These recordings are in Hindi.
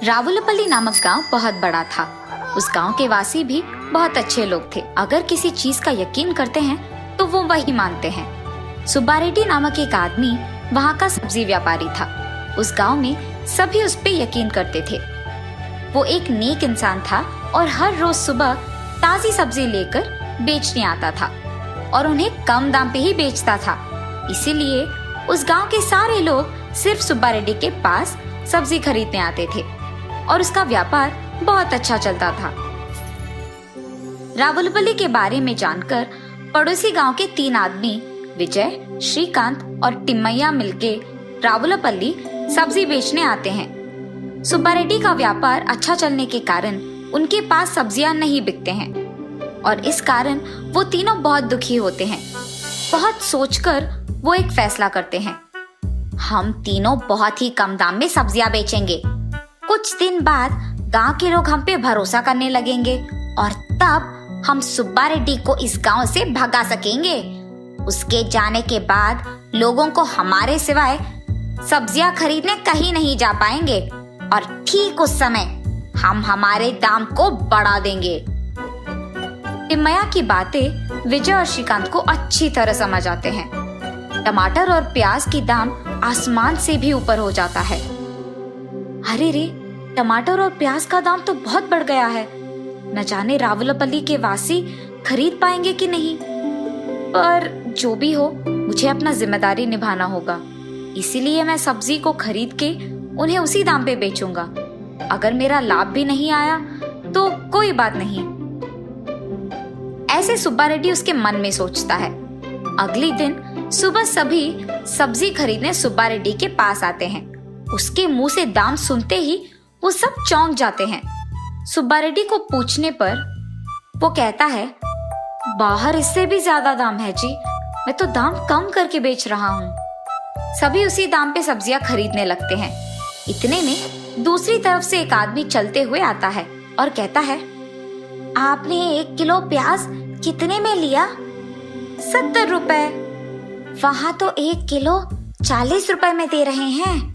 रावुलपल्ली नामक गांव बहुत बड़ा था। उस गांव के वासी भी बहुत अच्छे लोग थे। अगर किसी चीज का यकीन करते हैं तो वो वही मानते हैं। सुब्बा रेड्डी नामक एक आदमी वहाँ का सब्जी व्यापारी था। उस गांव में सभी उस पे यकीन करते थे। वो एक नेक इंसान था और हर रोज सुबह ताजी सब्जी लेकर बेचने आता था और उन्हें कम दाम पे ही बेचता था। इसीलिए उस गांव के सारे लोग सिर्फ सुब्बा रेड्डी के पास सब्जी खरीदने आते थे और उसका व्यापार बहुत अच्छा चलता था। रावुलपल्ली के बारे में जानकर पड़ोसी गांव के 3 आदमी विजय, श्रीकांत और टिम्मैया मिलके रावुलपल्ली सब्जी बेचने आते हैं। सुब्बा रेड्डी का व्यापार अच्छा चलने के कारण उनके पास सब्जियां नहीं बिकते हैं और इस कारण वो तीनों बहुत दुखी होते हैं। बहुत सोचकर वो एक फैसला करते हैं। हम तीनों बहुत ही कम दाम में सब्जियां बेचेंगे। कुछ दिन बाद गांव के लोग हम पे भरोसा करने लगेंगे और तब हम सुब्बा रेड्डी को इस गांव से भगा सकेंगे। उसके जाने के बाद लोगों को हमारे सिवाय सब्जियां खरीदने कहीं नहीं जा पाएंगे और ठीक उस समय हम हमारे दाम को बढ़ा देंगे। टिम्मैया की बातें विजय और श्रीकांत को अच्छी तरह समझ आते हैं। टमाटर और प्याज की दाम आसमान से भी ऊपर हो जाता है। अरे रे, टमाटर और प्याज का दाम तो बहुत बढ़ गया है। न जाने रावुलपल्ली के वासी खरीद पाएंगे कि नहीं। पर जो भी हो, मुझे अपना जिम्मेदारी निभाना होगा। इसीलिए मैं सब्जी को खरीद के उन्हें उसी दाम पे बेचूंगा। अगर मेरा लाभ भी नहीं आया तो कोई बात नहीं। ऐसे सुब्बा रेड्डी उसके मन में सोचता है। अगले दिन सुबह सभी सब्जी खरीदने सुब्बा रेड्डी के पास आते हैं। उसके मुंह से दाम सुनते ही वो सब चौंक जाते हैं। सुब्बा रेड्डी को पूछने पर वो कहता है, बाहर इससे भी ज्यादा दाम है जी। मैं तो दाम कम करके बेच रहा हूँ। सभी उसी दाम पे सब्जियां खरीदने लगते हैं। इतने में दूसरी तरफ से एक आदमी चलते हुए आता है और कहता है, आपने 1 किलो प्याज कितने में लिया? 70 रुपए। वहाँ तो 1 किलो 40 रुपए में दे रहे हैं।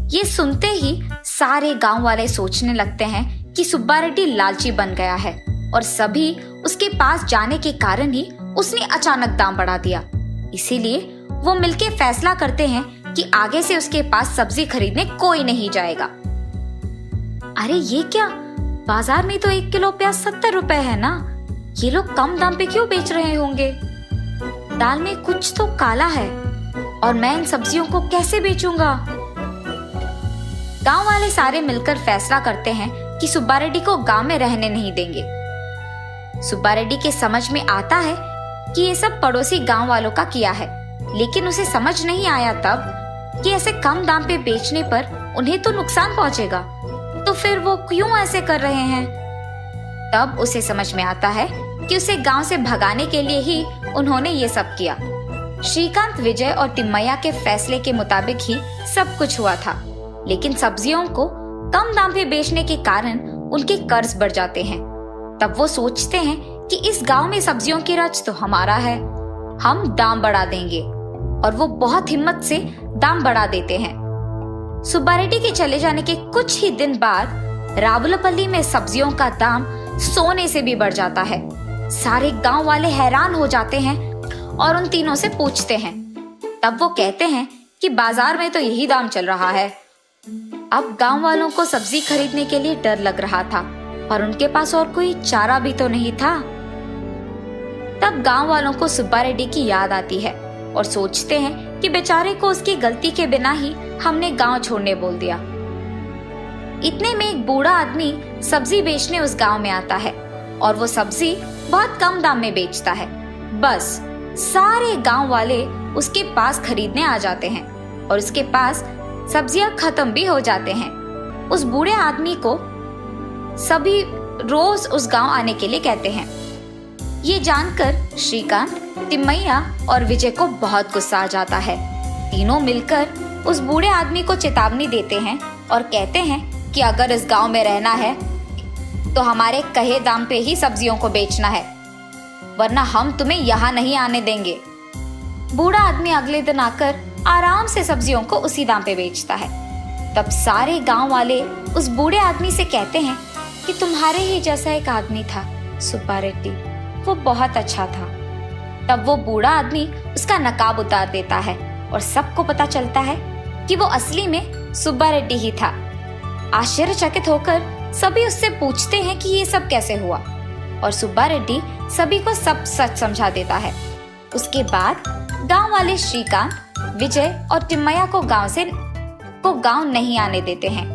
ये सुनते ही सारे गांव वाले सोचने लगते हैं कि सुब्बा रेड्डी लालची बन गया है और सभी उसके पास जाने के कारण ही उसने अचानक दाम बढ़ा दिया। इसीलिए वो मिलके फैसला करते हैं कि आगे से उसके पास सब्जी खरीदने कोई नहीं जाएगा। अरे ये क्या, बाजार में तो 1 किलो प्याज 70 रुपए है ना। ये लोग कम दाम पे क्यों बेच रहे होंगे? दाल में कुछ तो काला है और मैं इन सब्जियों को कैसे बेचूंगा? गांव वाले सारे मिलकर फैसला करते हैं कि सुब्बा रेड्डी को गांव में रहने नहीं देंगे। सुब्बा रेड्डी के समझ में आता है कि ये सब पड़ोसी गांव वालों का किया है, लेकिन उसे समझ नहीं आया तब कि ऐसे कम दाम पे बेचने पर उन्हें तो नुकसान पहुंचेगा, तो फिर वो क्यों ऐसे कर रहे हैं। तब उसे समझ में आता है कि उसे गांव से भगाने के लिए ही उन्होंने ये सब किया। श्रीकांत, विजय और टिम्मैया के फैसले के मुताबिक ही सब कुछ हुआ था, लेकिन सब्जियों को कम दाम पे बेचने के कारण उनके कर्ज बढ़ जाते हैं। तब वो सोचते हैं कि इस गांव में सब्जियों की रच तो हमारा है, हम दाम बढ़ा देंगे, और वो बहुत हिम्मत से दाम बढ़ा देते हैं। सुब्बा रेड्डी के चले जाने के कुछ ही दिन बाद रावुलपल्ली में सब्जियों का दाम सोने से भी बढ़ जाता है। सारे गांव वाले हैरान हो जाते हैं और उन तीनों से पूछते हैं। तब वो कहते हैं कि बाजार में तो यही दाम चल रहा है। अब गांव वालों को सब्जी खरीदने के लिए डर लग रहा था और उनके पास और कोई चारा भी तो नहीं था। तब गांव वालों को सुब्बा रेड्डी की याद आती है और सोचते हैं कि बेचारे को उसकी गलती के बिना ही हमने गांव छोड़ने बोल दिया। इतने में एक बूढ़ा आदमी सब्जी बेचने उस गांव में आता है और वो सब्जी बहुत कम दाम में बेचता है। बस सारे गांव वाले उसके पास खरीदने आ जाते हैं और उसके पास सब्जियां खत्म भी हो जाते हैं। उस बूढ़े आदमी को सभी रोज उस गांव आने के लिए कहते हैं। ये जानकर श्रीकांत, टिम्मैया और विजय को बहुत गुस्सा आ जाता है। तीनों मिलकर उस बूढ़े आदमी को चेतावनी देते हैं और कहते हैं कि अगर इस गांव में रहना है तो हमारे कहे दाम पे ही सब्जियों को बेचना है, वरना हम तुम्हें यहाँ नहीं आने देंगे। बूढ़ा आदमी अगले दिन आकर आराम से सब्जियों को उसी दाम पे बेचता है। तब सारे गांव वाले उस बूढ़े आदमी से कहते हैं कि तुम्हारे ही जैसा एक आदमी था सुब्बा रेड्डी, वो बहुत अच्छा था। तब वो बूढ़ा आदमी उसका नकाब उतार देता है और सबको पता चलता है कि वो असली में सुब्बा रेड्डी ही था। आश्चर्यचकित होकर सभी उससे पूछते हैं कि ये सब कैसे हुआ, और सुब्बा रेड्डी सभी को सब सच समझा देता है। उसके बाद गांव वाले श्रीकांत, विजय और टिम्मैया को गांव नहीं आने देते हैं।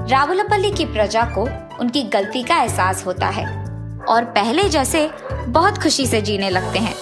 रावुलपल्ली की प्रजा को उनकी गलती का एहसास होता है और पहले जैसे बहुत खुशी से जीने लगते हैं।